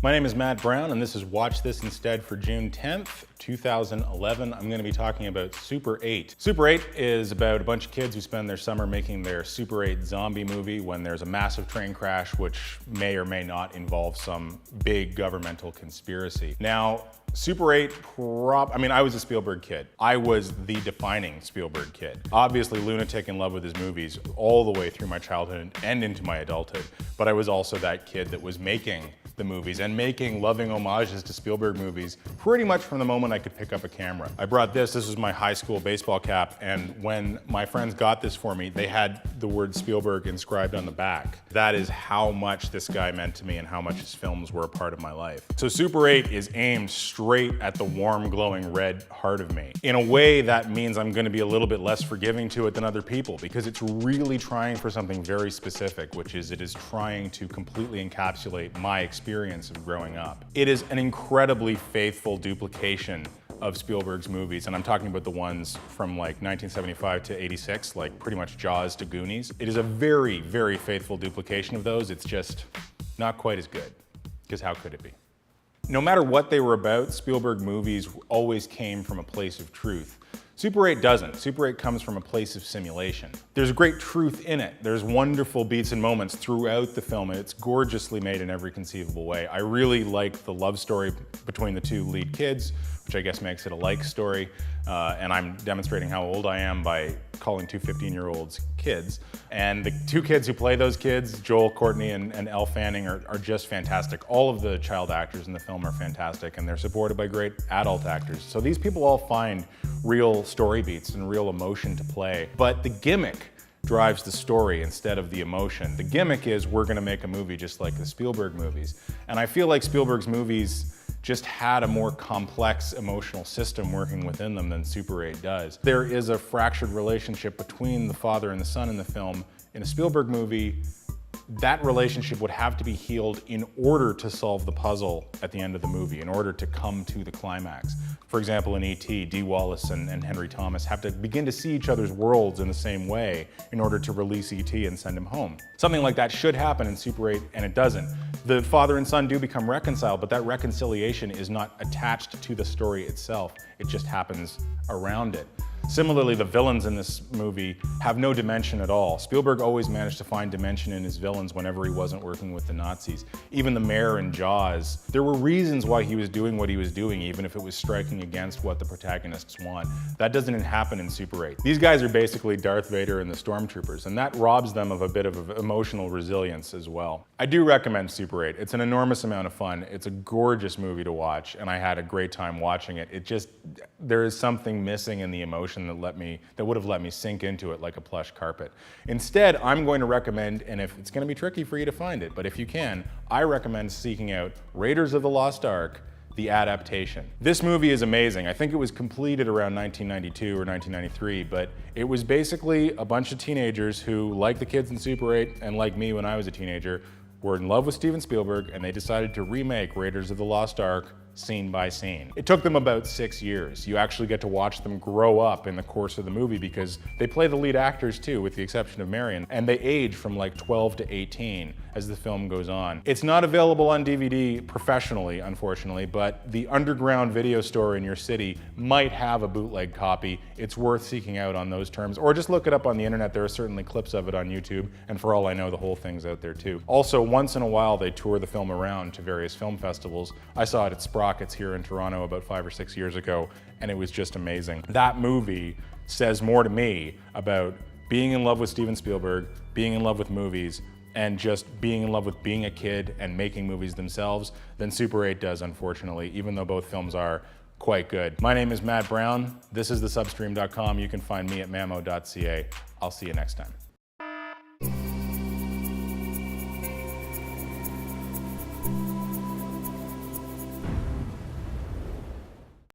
My name is Matt Brown, and this is Watch This Instead for June 10th, 2011. I'm going to be talking about Super 8. Super 8 is about a bunch of kids who spend their summer making their Super 8 zombie movie when there's a massive train crash, which may or may not involve some big governmental conspiracy. Now, Super 8, I was a Spielberg kid. I was the defining Spielberg kid. Obviously lunatic in love with his movies all the way through my childhood and into my adulthood, but I was also that kid that was making the movies and making loving homages to Spielberg movies pretty much from the moment I could pick up a camera. I brought this was my high school baseball cap, and when my friends got this for me, they had the word Spielberg inscribed on the back. That is how much this guy meant to me and how much his films were a part of my life. So Super 8 is aimed straight at the warm, glowing red heart of me. In a way, that means I'm gonna be a little bit less forgiving to it than other people, because it's really trying for something very specific, which is it is trying to completely encapsulate my experience of growing up. It is an incredibly faithful duplication of Spielberg's movies, and I'm talking about the ones from like 1975 to 86, like pretty much Jaws to Goonies. It is a very, very faithful duplication of those. It's just not quite as good, because how could it be? No matter what they were about, Spielberg movies always came from a place of truth. Super 8 doesn't. Super 8 comes from a place of simulation. There's great truth in it. There's wonderful beats and moments throughout the film, and it's gorgeously made in every conceivable way. I really like the love story between the two lead kids, which I guess makes it a like story, and I'm demonstrating how old I am by calling two 15-year-olds kids. And the two kids who play those kids, Joel Courtney and Elle Fanning, are just fantastic. All of the child actors in the film are fantastic, and they're supported by great adult actors. So these people all find real story beats and real emotion to play. But the gimmick drives the story instead of the emotion. The gimmick is we're gonna make a movie just like the Spielberg movies. And I feel like Spielberg's movies just had a more complex emotional system working within them than Super 8 does. There is a fractured relationship between the father and the son in the film. In a Spielberg movie, that relationship would have to be healed in order to solve the puzzle at the end of the movie, in order to come to the climax. For example, in E.T., Dee Wallace and Henry Thomas have to begin to see each other's worlds in the same way in order to release E.T. and send him home. Something like that should happen in Super 8, and it doesn't. The father and son do become reconciled, but that reconciliation is not attached to the story itself. It just happens around it. Similarly, the villains in this movie have no dimension at all. Spielberg always managed to find dimension in his villains whenever he wasn't working with the Nazis. Even the mayor in Jaws, there were reasons why he was doing what he was doing, even if it was striking against what the protagonists want. That doesn't happen in Super 8. These guys are basically Darth Vader and the Stormtroopers, and that robs them of a bit of emotional resilience as well. I do recommend Super 8. It's an enormous amount of fun. It's a gorgeous movie to watch, and I had a great time watching it. There is something missing in the emotion that would have let me sink into it like a plush carpet. Instead, I'm going to recommend, and if it's going to be tricky for you to find it, but if you can, I recommend seeking out Raiders of the Lost Ark, the adaptation. This movie is amazing. I think it was completed around 1992 or 1993, but it was basically a bunch of teenagers who, like the kids in Super 8 and like me when I was a teenager, were in love with Steven Spielberg, and they decided to remake Raiders of the Lost Ark scene by scene. It took them about 6 years. You actually get to watch them grow up in the course of the movie because they play the lead actors too, with the exception of Marion, and they age from like 12 to 18 as the film goes on. It's not available on DVD professionally, unfortunately, but the underground video store in your city might have a bootleg copy. It's worth seeking out on those terms, or just look it up on the internet. There are certainly clips of it on YouTube, and for all I know, the whole thing's out there too. Also, once in a while, they tour the film around to various film festivals. I saw it at Sprockets here in Toronto about 5 or 6 years ago, and it was just amazing. That movie says more to me about being in love with Steven Spielberg, being in love with movies, and just being in love with being a kid and making movies themselves than Super 8 does, unfortunately, even though both films are quite good. My name is Matt Brown. This is thesubstream.com. You can find me at mamo.ca. I'll see you next time.